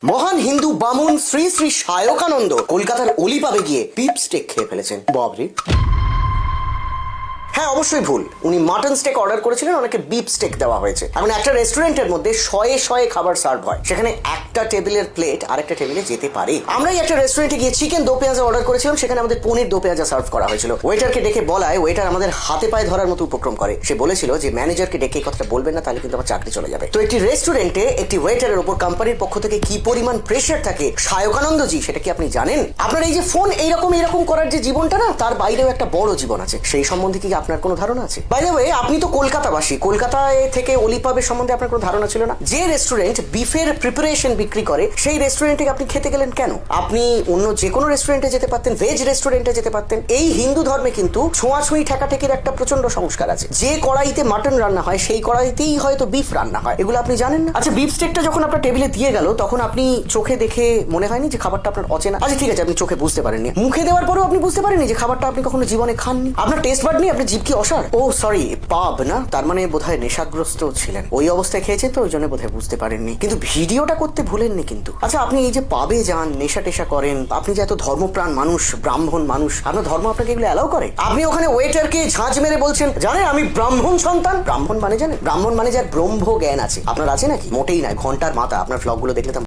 মহান হিন্দু বামুন শ্রী শ্রী সায়কানন্দ কলকাতার অলিপাবে গিয়ে বিফ স্টেক খেয়ে ফেলেছেন। বাবরে, হ্যাঁ অবশ্যই ভুল, উনি মাটন স্টেক অর্ডার করেছিলেন, ওনাকে বিফ স্টেক দেওয়া হয়েছে। এখন একটা রেস্টুরেন্টের মধ্যে শয়ে শয়ে খাবার সার্ভ হয়, সেখানে একটা টেবিলের প্লেট আরেকটা টেবিলে যেতে পারে। আমরাই একটা রেস্টুরেন্টে গিয়ে চিকেন দো পেঁয়াজা অর্ডার করেছিলাম, সেখানে আমাদের পনির দো পেঁয়াজা সার্ভ করা হয়েছিল। ওয়েটারকে ডেকে বলায় ওয়েটার আমাদের হাতে পায়ে ধরার মতো উপক্রম করে। সে বলেছিল যে ম্যানেজারকে ডেকে এই কথাটা বলবেন না, তাহলে কিন্তু আমার চাকরি চলে যাবে। তো একটি রেস্টুরেন্টে একটি ওয়েটারের উপর কোম্পানির পক্ষ থেকে কি পরিমাণ প্রেশার থাকে সায়কানন্দজি, সেটা কি আপনি জানেন? আপনার এই যে ফোন এইরকম করার যে জীবনটা না, তার বাইরেও একটা বড় জীবন আছে। সেই সম্বন্ধে কি আপনার কোনো ধারণা আছে? বাই দ্য ওয়ে, আপনি তো কলকাতাবাসী, কলকাতায় থেকে অলিপাবের সম্বন্ধে আপনার কোনো ধারণা ছিল না? যে রেস্টুরেন্ট বিফের প্রিপারেশন বিক্রি করে সেই রেস্টুরেন্টে আপনি খেতে গেলেন কেন? আপনি অন্য যে কোনো রেস্টুরেন্টে যেতে পারতেন, ভেজ রেস্টুরেন্টে যেতে পারতেন। এই হিন্দু ধর্মে কিন্তু ছোঁয়াছুঁই ঠেকাঠেকির একটা প্রচন্ড সংস্কার আছে। যে কড়াইতে মাটন রান্না হয় সেই কড়াইতেই হয়তো বিফ রান্না হয়, এগুলো আপনি জানেন না? আচ্ছা, বিফ স্টেকটা যখন আপনার টেবিলে দিয়ে গেল, তখন আপনি চোখে দেখে মনে হয়নি যে খাবারটা আপনার অচেনা? আচ্ছা ঠিক আছে, আপনি চোখে বুঝতে পারেননি, মুখে দেওয়ার পরেও আপনি বুঝতে পারেননি যে খাবারটা আপনি কখনো জীবনে খাননি? আপনার টেস্ট বাড নেই, আপনার জিভ কি অসাড়? ও সরি, পাব না, তার মানে বোধহয় নেশাগ্রস্ত ছিলেন, ওই অবস্থায় খেয়েছেন, তো ওই জন্য বোধহয় বুঝতে পারেননি। কিন্তু ভিডিওটা করতে ভুলেননি কিন্তু। আচ্ছা, আপনি এই যে পাবে যান, নেশা টেশা করেন, আপনি যে এত ধর্মপ্রাণ মানুষ, ব্রাহ্মণ মানুষ, আপনার ধর্ম আপনাকে এগুলো অ্যালাউ করে? আপনি ওখানে ওয়েটারকে ঝাঁঝ মেরে বলছেন, জানেন আমি ব্রাহ্মণ সন্তান। ব্রাহ্মণ মানে জানেন? ব্রাহ্মণ মানে যার ব্রহ্ম জ্ঞান আছে। আপনার আছে নাকি? মোটেই নাই, ঘন্টার মাথা। আপনার ভ্লগগুলো দেখলে